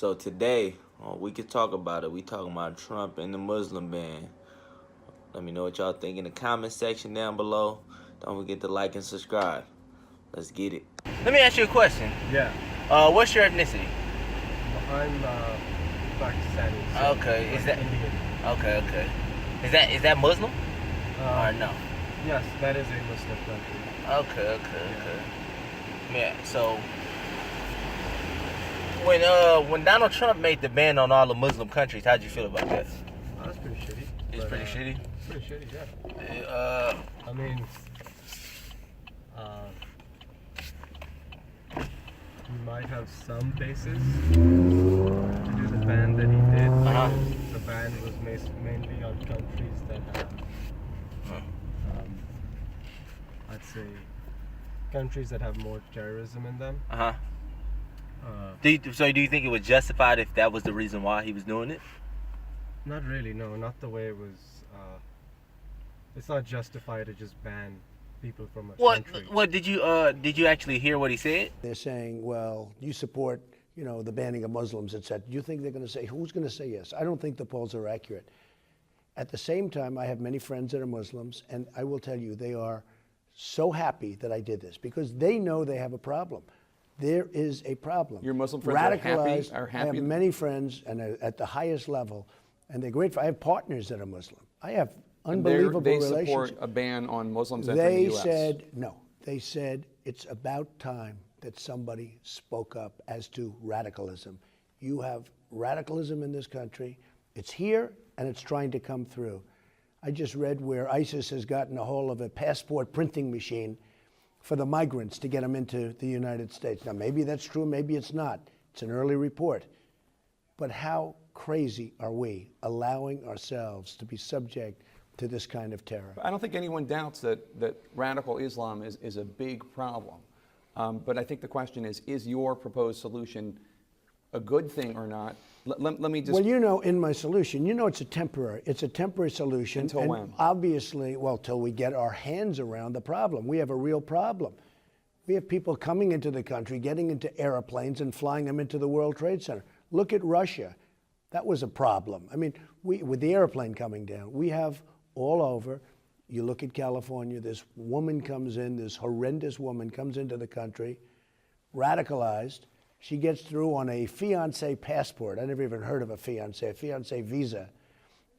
So today, we could talk about it. We talking about Trump and the Muslim ban. Let me know what y'all think in the comment section down below. Don't forget to like and subscribe. Let's get it. Let me ask you a question. Yeah. What's your ethnicity? I'm Pakistani. So Okay, is that Indian? okay? Is that Muslim or no? Yes, that is a Muslim country. Okay. Yeah. So when Donald Trump made the ban on all the Muslim countries, how'd you feel about that? That's pretty shitty. It's pretty shitty. Pretty shitty, yeah. I mean, he might have some basis to do the ban that he did. The ban was mainly on countries that have, I'd say, countries that have more terrorism in them. Do you think it was justified if that was the reason why he was doing it? Not really, no. Not the way it was. It's not justified to just ban people from a country. What did you actually hear what he said? They're saying, well, you support, the banning of Muslims, etc. Do you think they're going to say, who's going to say yes? I don't think the polls are accurate. At the same time, I have many friends that are Muslims, and I will tell you, they are so happy that I did this because they know they have a problem. There is a problem. Your Muslim friends radicalized, are happy? I have many friends and at the highest level, and they're grateful. I have partners that are Muslim. I have unbelievable relationships. They support a ban on Muslims entering the U.S. They said, no. They said it's about time that somebody spoke up as to radicalism. You have radicalism in this country. It's here, and it's trying to come through. I just read where ISIS has gotten a hold of a passport printing machine for the migrants to get them into the United States. Now, maybe that's true, maybe it's not. It's an early report. But how crazy are we allowing ourselves to be subject to this kind of terror? I don't think anyone doubts that radical Islam is a big problem. But I think the question is your proposed solution a good thing or not? Let me just... Well, in my solution, it's a temporary solution. Until when? Obviously, till we get our hands around the problem. We have a real problem. We have people coming into the country, getting into airplanes and flying them into the World Trade Center. Look at Russia. That was a problem. I mean, with the airplane coming down, we have all over. You look at California, this woman comes in, this horrendous woman comes into the country, radicalized. She gets through on a fiancé passport. I never even heard of a fiancé visa.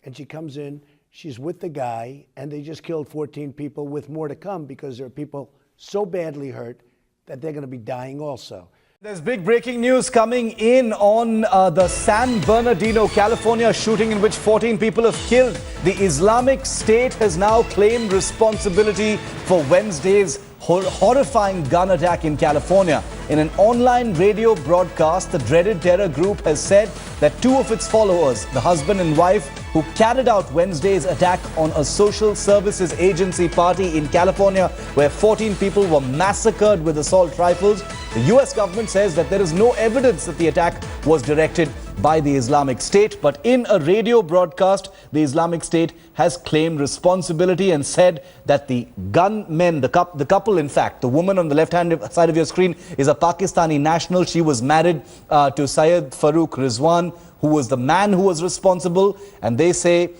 And she comes in, she's with the guy, and they just killed 14 people with more to come because there are people so badly hurt that they're going to be dying also. There's big breaking news coming in on the San Bernardino, California shooting in which 14 people have killed. The Islamic State has now claimed responsibility for Wednesday's horrifying gun attack in California. In an online radio broadcast, the dreaded terror group has said that two of its followers, the husband and wife who carried out Wednesday's attack on a social services agency party in California, where 14 people were massacred with assault rifles, the US government says that there is no evidence that the attack was directed by the Islamic State. But in a radio broadcast, the Islamic State has claimed responsibility and said that the gunmen, the couple in fact, the woman on the left-hand side of your screen is a Pakistani national. She was married to Syed Farouk Rizwan, who was the man who was responsible. And they say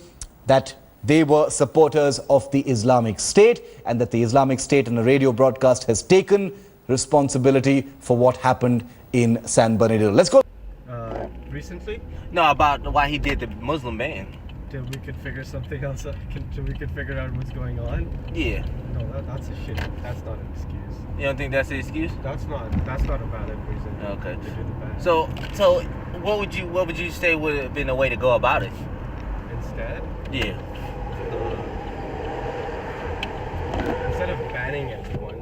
that they were supporters of the Islamic State and that the Islamic State in a radio broadcast has taken responsibility for what happened in San Bernardino. Let's go. Recently? No, about why he did the Muslim ban. Till we could figure something else out, till we could figure out what's going on? Yeah. No, that's a shit. That's not an excuse. You don't think that's the excuse? That's not a valid reason. Okay. To do the ban. So what would you say would have been a way to go about it? Instead? Yeah. Instead of banning everyone,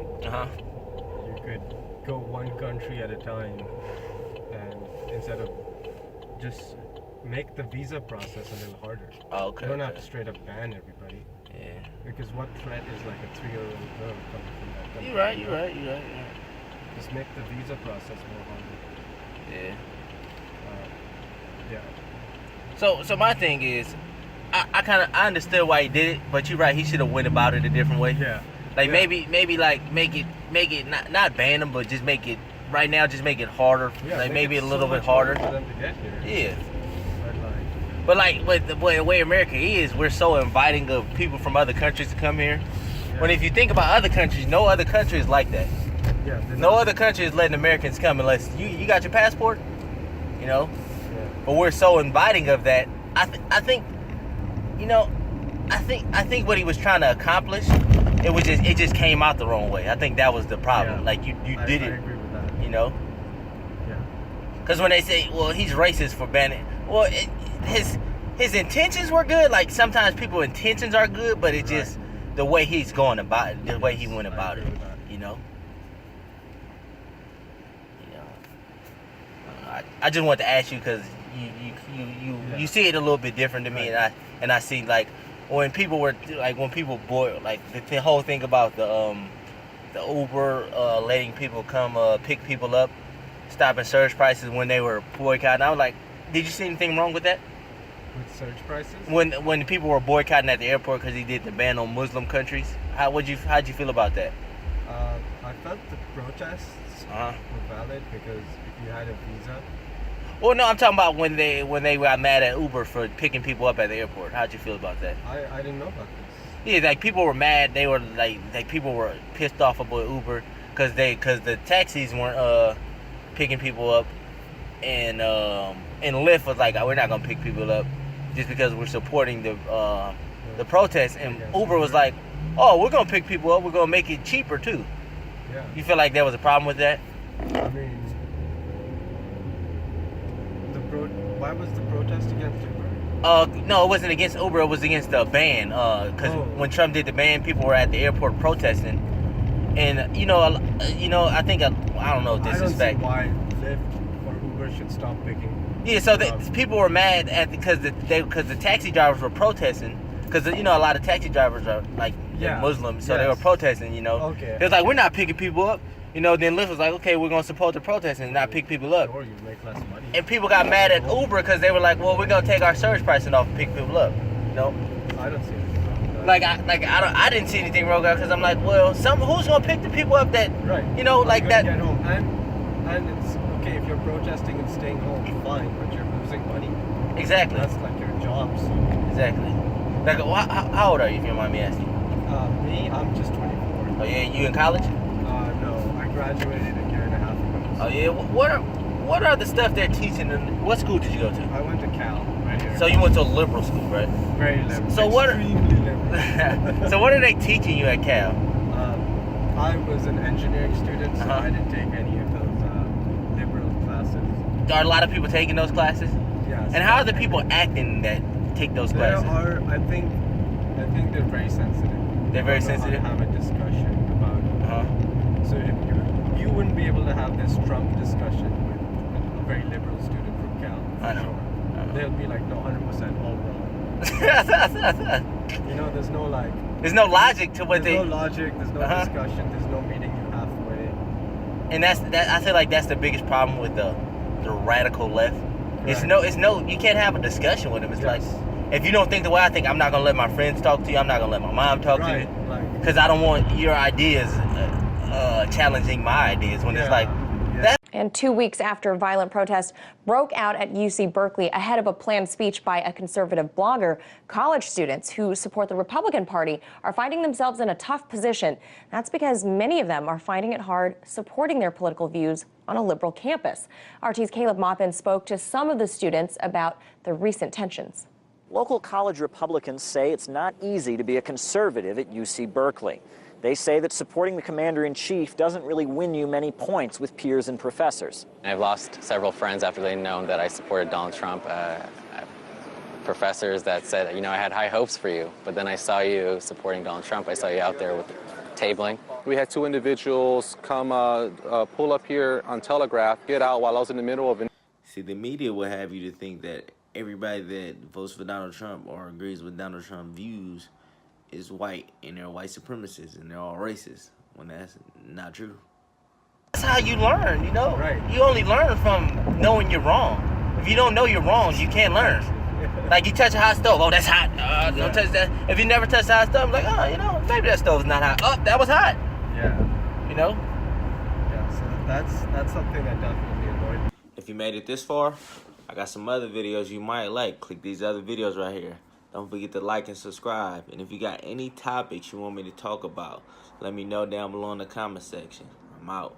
you could go one country at a time, and instead of just make the visa process a little harder. Okay. You don't have to straight up ban everybody. Yeah. Because what threat is like a 3-year-old girl coming from that country? You're right. Just make the visa process more harder. Yeah. Yeah. So my thing is, I understood why he did it, but you're right. He should have went about it a different way. Yeah. Like maybe like make it not ban them, but just make it right now just make it harder, Yeah, like make maybe it a little so bit much harder. for them to get here. Yeah. But like, But like, with the way America is, we're so inviting of people from other countries to come here. When if you think about other countries, no other country is like that. yeah, they're No not- other country is letting Americans come unless you got your passport, you know. Yeah. But we're so inviting of that. I think, you know, I think what he was trying to accomplish, it just came out the wrong way. I think that was the problem. Yeah. Like you I did it, agree with that. you know. Yeah. Because when they say, well, he's racist for banning, well, his intentions were good. Like sometimes people's intentions are good, but it's just the way he's going about it, the way he went I about it, agree with that. you know. I just want to ask you because you see it a little bit different to me, and I see like when people boil like the whole thing about the Uber letting people come pick people up, stopping surge prices when they were boycotting. I was like, did you see anything wrong with that? With surge prices? When people were boycotting at the airport because he did the ban on Muslim countries, how'd you feel about that? I felt the protests Uh-huh. were valid because if you had a visa, Well, no, I'm talking about when they got mad at Uber for picking people up at the airport. How'd you feel about that? I didn't know about this. Yeah, like people were mad. They were like people were pissed off about Uber because the taxis weren't picking people up, and Lyft was like, we're not gonna pick people up just because we're supporting the protests. And Uber was like, oh, we're gonna pick people up. We're gonna make it cheaper too. Yeah. You feel like there was a problem with that? I mean, why was the protest against Uber? No, it wasn't against Uber. It was against the ban. Because when Trump did the ban, people were at the airport protesting, and I think I don't know if this I don't is see fact. why Lyft or Uber should stop picking. Yeah, so up. people were mad at because the taxi drivers were protesting because a lot of taxi drivers are like Yeah. Muslims, so they were Yes. protesting. Okay. It was like, we're not picking people up. Then Lyft was like, okay, we're gonna support the protest and not pick people up. Or you make less money. And people got mad at Uber because they were like, well, we're gonna take our surge pricing off and pick people up. I don't see anything wrong with that. I didn't see anything wrong with it because I'm like, well, who's gonna pick the people up that Right. like You're that? gonna get home. And it's okay if you're protesting and staying home, fine, but you're losing money. Exactly, That's like your job. So. exactly. Like, how old are you, if you don't mind me asking? Me, I'm just 24. Oh yeah, you in college? No, I graduated a year and a half ago. Oh yeah. What are the stuff they're teaching? And what school did you go to? I went to Cal right here. So you went to a liberal school, right? Very liberal. So what are- Extremely liberal. So what are they teaching you at Cal? I was an engineering student, so Uh-huh. I didn't take any of those liberal classes. Are a lot of people taking those classes? Yes. And how are the people acting that take those There classes? are, I think they're very sensitive. They're very They don't know sensitive? how to have a discussion about it. Uh-huh. So if you wouldn't be able to have this Trump discussion with a very liberal student from Cal. For I know. Sure. I know. They'll be like, no, 100% all wrong. There's no like. There's no logic to what There's they. no logic. There's no Uh-huh. discussion. There's no meeting you halfway. And I feel like that's the biggest problem with the radical left. It's Right. no, you can't have a discussion with them. It's Yes. like, if you don't think the way I think, I'm not gonna let my friends talk to you. I'm not gonna let my mom talk to Right. you, Like. because I don't want your ideas challenging my ideas. When it's like, Yeah. And 2 weeks after violent protests broke out at UC Berkeley ahead of a planned speech by a conservative blogger, college students who support the Republican Party are finding themselves in a tough position. That's because many of them are finding it hard supporting their political views on a liberal campus. RT's Caleb Maupin spoke to some of the students about the recent tensions. Local college Republicans say it's not easy to be a conservative at UC Berkeley. They say that supporting the commander-in-chief doesn't really win you many points with peers and professors. I've lost several friends after they known that I supported Donald Trump. Professors that said, I had high hopes for you, but then I saw you supporting Donald Trump. I saw you out there with tabling. We had two individuals come pull up here on Telegraph, get out while I was in the middle of it. see, the media will have you to think that everybody that votes for Donald Trump or agrees with Donald Trump's views is white and they're white supremacists and they're all racist, when that's not true. That's how you learn, Right. You only learn from knowing you're wrong. If you don't know you're wrong, you can't learn. Like you touch a hot stove, oh, that's hot. Don't touch that. If you never touch a hot stove, I'm like, maybe that stove's not hot. Oh, that was hot. Yeah. You know? Yeah. So that's something that definitely annoyed me. If you made it this far, I got some other videos you might like. Click these other videos right here. Don't forget to like and subscribe. And if you got any topics you want me to talk about, let me know down below in the comment section. I'm out.